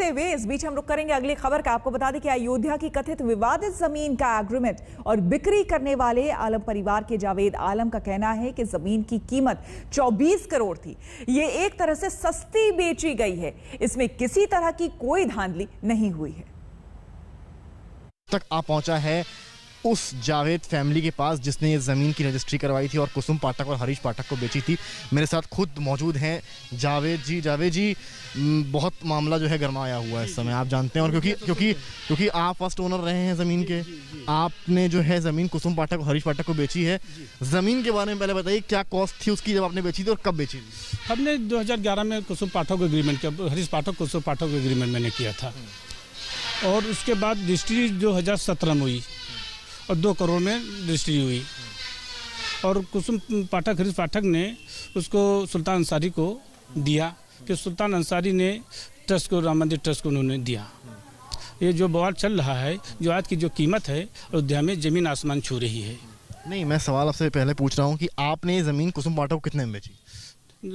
देखते हुए इस बीच हम रुक करेंगे अगली खबर का। आपको बता दें कि अयोध्या की कथित विवादित जमीन का एग्रीमेंट और बिक्री करने वाले आलम परिवार के जावेद आलम का कहना है कि जमीन की कीमत 24 करोड़ थी। ये एक तरह से सस्ती बेची गई है, इसमें किसी तरह की कोई धांधली नहीं हुई है। तक आ पहुंचा है उस जावेद फैमिली के पास जिसने ये ज़मीन की रजिस्ट्री करवाई थी और कुसुम पाठक और हरीश पाठक को बेची थी। मेरे साथ खुद मौजूद हैं जावेद जी, बहुत मामला जो है गरमाया हुआ है इस समय, आप जानते हैं। और क्योंकि आप फर्स्ट ओनर रहे हैं ज़मीन के, आपने जो है ज़मीन कुसुम पाठक और हरीश पाठक को बेची है। ज़मीन के बारे में पहले बताइए, क्या कॉस्ट थी उसकी जब आपने बेची थी और कब बेची थी? हमने 2011 में कुसुम पाठक को एग्रीमेंट किया, हरीश पाठक कुसुम पाठक को एग्रीमेंट मैंने किया था। और उसके बाद रजिस्ट्री 2017 में हुई और 2 करोड़ में रजिस्ट्री हुई। और कुसुम पाठक हरीश पाठक ने उसको सुल्तान अंसारी को दिया कि सुल्तान अंसारी ने ट्रस्ट को, राम मंदिर ट्रस्ट को उन्होंने दिया। ये जो बवाल चल रहा है, जो आज की जो कीमत है अयोध्या में ज़मीन आसमान छू रही है। नहीं, मैं सवाल आपसे पहले पूछ रहा हूँ कि आपने ये ज़मीन कुसुम पाठक को कितने में बेची?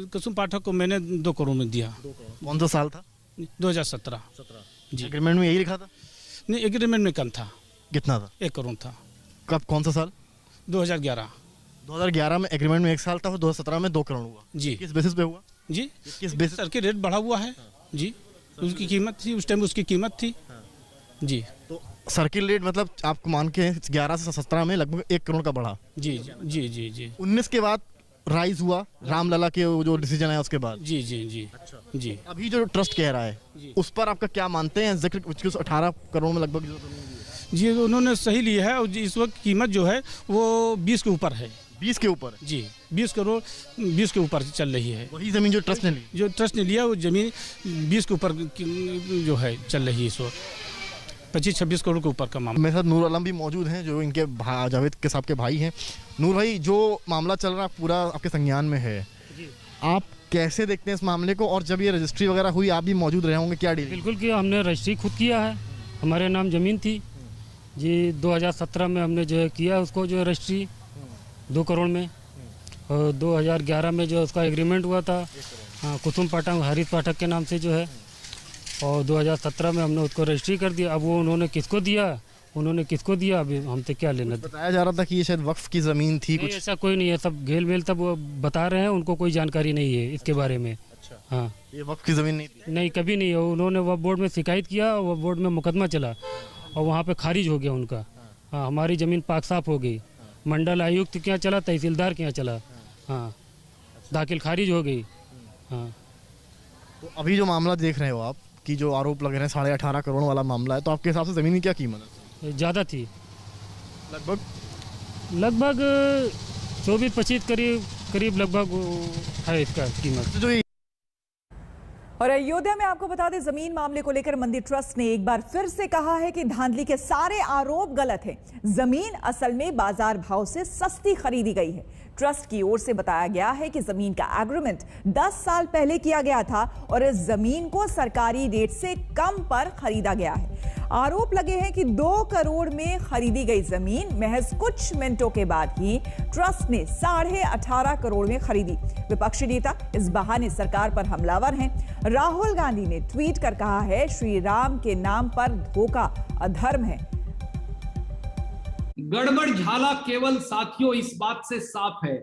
कुसुम पाठक को मैंने 2 करोड़ में दिया। कौन सा साल था? 2017 जी। एग्रीमेंट में यही लिखा था? नहीं, एग्रीमेंट में कम था। कितना था? 1 करोड़ था। कब, कौन सा साल? 2011 में एग्रीमेंट में 1 साल था, 2017 में 2 करोड़ हुआ जी। किस बेसिस पे हुआ जी? किस बेसिस? सर के रेट बढ़ा हुआ है जी। उसकी कीमत थी, उस टाइम उसकी कीमत थी जी। तो सर्किल रेट मतलब आपको मान के 11 से 17 में लगभग 1 करोड़ का बढ़ा। जी जी जी जी। 19 के बाद राइज हुआ, रामलला के जो डिसीजन आया उसके बाद। जी जी जी। अच्छा जी। अभी जो ट्रस्ट कह रहा है उस पर आपका क्या मानते हैं? जिक्र 18 करोड़ में लगभग जी उन्होंने सही लिया है। और इस वक्त कीमत जो है वो 20 के ऊपर है। 20 के ऊपर जी, 20 करोड़ 20 के ऊपर चल रही है। वही जमीन जो ट्रस्ट ने ली, जो ट्रस्ट ने लिया वो जमीन 20 के ऊपर जो है चल रही है इस वक्त। 25-26 करोड़ के ऊपर का मामला। मेरे साथ नूर आलम भी मौजूद हैं जो इनके जावेद के साहब के भाई हैं। नूर भाई, जो मामला चल रहा है पूरा आपके संज्ञान में है, आप कैसे देखते हैं इस मामले को? और जब ये रजिस्ट्री वगैरह हुई आप भी मौजूद रहे होंगे, क्या डील? बिल्कुल किया, हमने रजिस्ट्री खुद किया है, हमारे नाम ज़मीन थी जी। 2017 में हमने जो है किया उसको जो है रजिस्ट्री 2 करोड़ में। और 2011 में जो उसका एग्रीमेंट हुआ था कुसुम पाठक हरीश पाठक के नाम से जो है। और 2017 में हमने उसको रजिस्ट्री कर दिया। अब वो उन्होंने किसको दिया अभी हमसे क्या लेना। बताया जा रहा था कि ये शायद वक्फ की ज़मीन थी। कुछ ऐसा कोई नहीं है, सब घेल मेल सब वो बता रहे हैं, उनको कोई जानकारी नहीं है इसके बारे में। अच्छा। हाँ, ये वक्फ की ज़मीन नहीं थी? नहीं, कभी नहीं है। उन्होंने वक्फ बोर्ड में शिकायत किया, वक्फ बोर्ड में मुकदमा चला और वहाँ पे खारिज हो गया उनका। हाँ, हमारी ज़मीन पाक साफ हो गई। मंडल आयुक्त के यहाँ चला, तहसीलदार के यहाँ चला, हाँ, दाखिल खारिज हो गई। हाँ, तो अभी जो मामला देख रहे हो आप कि जो आरोप लग रहे हैं 18.5 करोड़ वाला मामला है, तो आपके हिसाब से ज़मीन की क्या कीमत है? ज़्यादा थी, लगभग 24-25 करीब लगभग है इसका कीमत। तो जो और अयोध्या में आपको बता दें, जमीन मामले को लेकर मंदिर ट्रस्ट ने एक बार फिर से कहा है कि धांधली के सारे आरोप गलत हैं। जमीन असल में बाजार भाव से सस्ती खरीदी गई है। ट्रस्ट की ओर से बताया गया है कि जमीन का एग्रीमेंट 10 साल पहले किया गया था और इस जमीन को सरकारी रेट से कम पर खरीदा गया है। आरोप लगे हैं कि 2 करोड़ में खरीदी गई जमीन महज कुछ मिनटों के बाद ही ट्रस्ट ने 18.5 करोड़ में खरीदी। विपक्षी नेता इस बहाने सरकार पर हमलावर हैं। राहुल गांधी ने ट्वीट कर कहा है, श्री राम के नाम पर धोखा अधर्म है। गड़बड़ झाला केवल साथियों इस बात से साफ है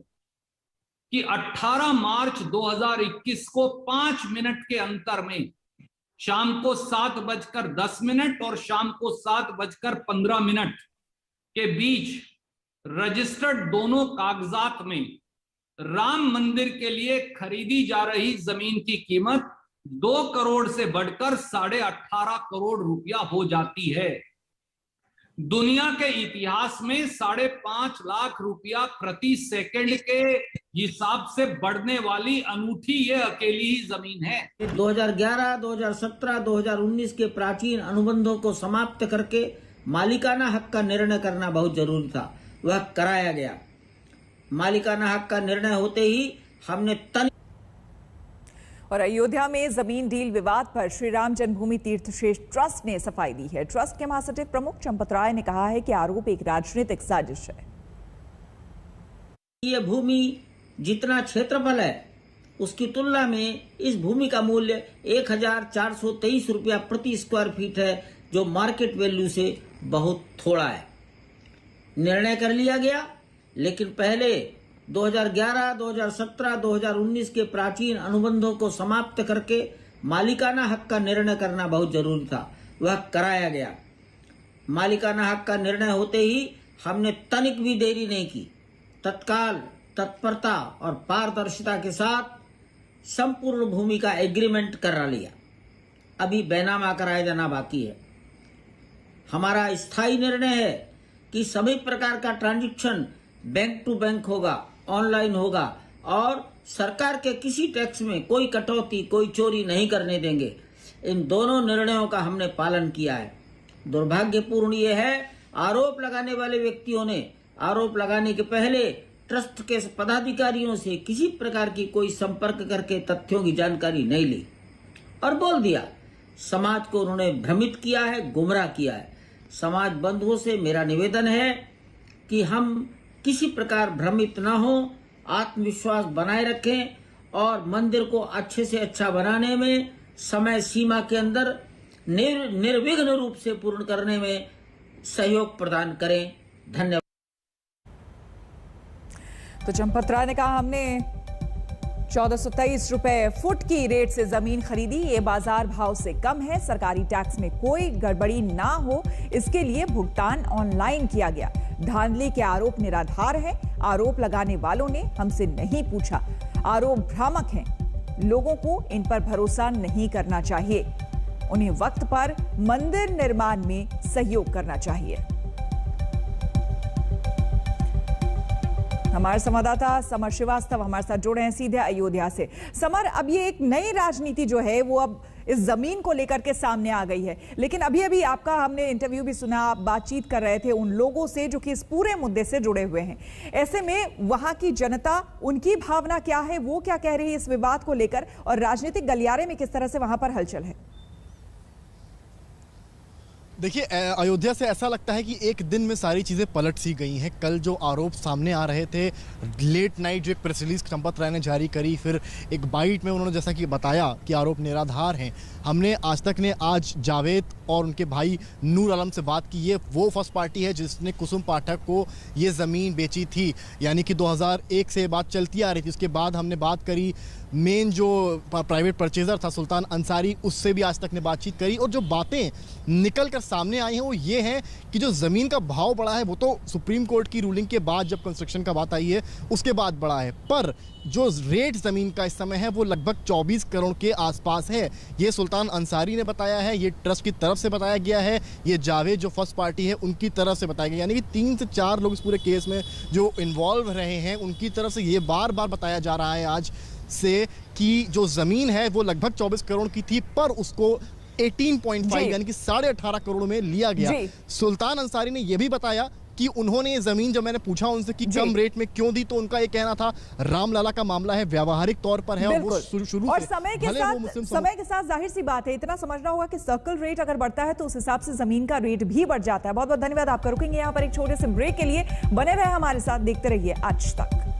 कि 18 मार्च 2021 को 5 मिनट के अंतर में शाम को 7:10 और शाम को 7:15 के बीच रजिस्टर्ड दोनों कागजात में राम मंदिर के लिए खरीदी जा रही जमीन की कीमत 2 करोड़ से बढ़कर 18.5 करोड़ रुपया हो जाती है। दुनिया के इतिहास में 5.5 लाख रुपया प्रति सेकंड के हिसाब से बढ़ने वाली अनूठी ये अकेली ही जमीन है। 2011, 2017, 2019 के प्राचीन अनुबंधों को समाप्त करके मालिकाना हक का निर्णय करना बहुत जरूरी था। वह कराया गया। मालिकाना हक का निर्णय होते ही हमने और अयोध्या में जमीन डील विवाद पर श्री राम जन्मभूमि तीर्थ क्षेत्र ट्रस्ट ने सफाई दी है। ट्रस्ट के महासचिव प्रमुख चंपत राय ने कहा है कि आरोप एक राजनीतिक साजिश है। ये भूमि जितना क्षेत्रफल है उसकी तुलना में इस भूमि का मूल्य 1423 रुपया प्रति स्क्वायर फीट है, जो मार्केट वैल्यू से बहुत थोड़ा है। निर्णय कर लिया गया, लेकिन पहले 2011, 2017, 2019 के प्राचीन अनुबंधों को समाप्त करके मालिकाना हक का निर्णय करना बहुत जरूरी था। वह कराया गया। मालिकाना हक का निर्णय होते ही हमने तनिक भी देरी नहीं की, तत्काल तत्परता और पारदर्शिता के साथ संपूर्ण भूमि का एग्रीमेंट करा लिया। अभी बैनामा कराया जाना बाकी है। हमारा स्थायी निर्णय है कि सभी प्रकार का ट्रांजैक्शन बैंक टू बैंक होगा, ऑनलाइन होगा और सरकार के किसी टैक्स में कोई कटौती, कोई चोरी नहीं करने देंगे। इन दोनों निर्णयों का हमने पालन किया है। दुर्भाग्यपूर्ण यह है, आरोप लगाने वाले व्यक्तियों ने आरोप लगाने के पहले ट्रस्ट के पदाधिकारियों से किसी प्रकार की कोई संपर्क करके तथ्यों की जानकारी नहीं ली और बोल दिया। समाज को उन्होंने भ्रमित किया है, गुमराह किया है। समाज बंधुओं से मेरा निवेदन है कि हम किसी प्रकार भ्रमित न हो, आत्मविश्वास बनाए रखें और मंदिर को अच्छे से अच्छा बनाने में समय सीमा के अंदर निर्विघ्न रूप से पूर्ण करने में सहयोग प्रदान करें। धन्यवाद। तो चंपत राय ने कहा, हमने 1423 रुपए फुट की रेट से जमीन खरीदी, ये बाजार भाव से कम है। सरकारी टैक्स में कोई गड़बड़ी ना हो, इसके लिए भुगतान ऑनलाइन किया गया। धांधली के आरोप निराधार हैं। आरोप लगाने वालों ने हमसे नहीं पूछा। आरोप भ्रामक हैं। लोगों को इन पर भरोसा नहीं करना चाहिए। उन्हें वक्त पर मंदिर निर्माण में सहयोग करना चाहिए। हमारे संवाददाता समर श्रीवास्तव हमारे साथ जुड़े हैं सीधे अयोध्या से। समर, अब ये एक नई राजनीति जो है वो अब इस जमीन को लेकर के सामने आ गई है, लेकिन अभी अभी आपका हमने इंटरव्यू भी सुना, आप बातचीत कर रहे थे उन लोगों से जो कि इस पूरे मुद्दे से जुड़े हुए हैं। ऐसे में वहां की जनता, उनकी भावना क्या है, वो क्या कह रही है इस विवाद को लेकर, और राजनीतिक गलियारे में किस तरह से वहां पर हलचल है? देखिए, अयोध्या से ऐसा लगता है कि एक दिन में सारी चीज़ें पलट सी गई हैं। कल जो आरोप सामने आ रहे थे, लेट नाइट जो एक प्रेस रिलीज चंपत राय ने जारी करी, फिर एक बाइट में उन्होंने जैसा कि बताया कि आरोप निराधार हैं। हमने आज तक ने आज जावेद और उनके भाई नूर आलम से बात की। ये वो फर्स्ट पार्टी है जिसने कुसुम पाठक को ये ज़मीन बेची थी, यानी कि 2001 से बात चलती आ रही थी। उसके बाद हमने बात करी मेन जो प्राइवेट परचेज़र था सुल्तान अंसारी, उससे भी आज तक ने बातचीत करी। और जो बातें निकल कर सामने आई हैं वो ये हैं कि जो ज़मीन का भाव बढ़ा है वो तो सुप्रीम कोर्ट की रूलिंग के बाद, जब कंस्ट्रक्शन का बात आई है उसके बाद बढ़ा है, पर जो रेट ज़मीन का इस समय है वो लगभग 24 करोड़ के आसपास है। ये सुल्तान अंसारी ने बताया है, ये ट्रस्ट की तरफ से बताया गया है, ये जावेद जो फर्स्ट पार्टी है उनकी तरफ से बताया गया, यानी कि 3 से 4 लोग इस पूरे केस में जो इन्वॉल्व रहे हैं उनकी तरफ से ये बार बार बताया जा रहा है आज से कि जो ज़मीन है वो लगभग 24 करोड़ की थी, पर उसको 18.5 यानी कि 18.5 करोड़ में लिया गया। सुल्तान अंसारी ने यह भी बताया कि उन्होंने ये जमीन, जब मैंने पूछा उनसे कि कम रेट में क्यों दी, तो उनका ये कहना था रामलला का मामला है, व्यावहारिक तौर पर है और वो शुरू और समय के साथ जाहिर सी बात है, इतना समझना होगा कि सर्कल रेट अगर बढ़ता है तो उस हिसाब से जमीन का रेट भी बढ़ जाता है। बहुत बहुत धन्यवाद आपका। रुकेंगे यहाँ पर एक छोटे से ब्रेक के लिए, बने रहे हमारे साथ, देखते रहिए आज तक।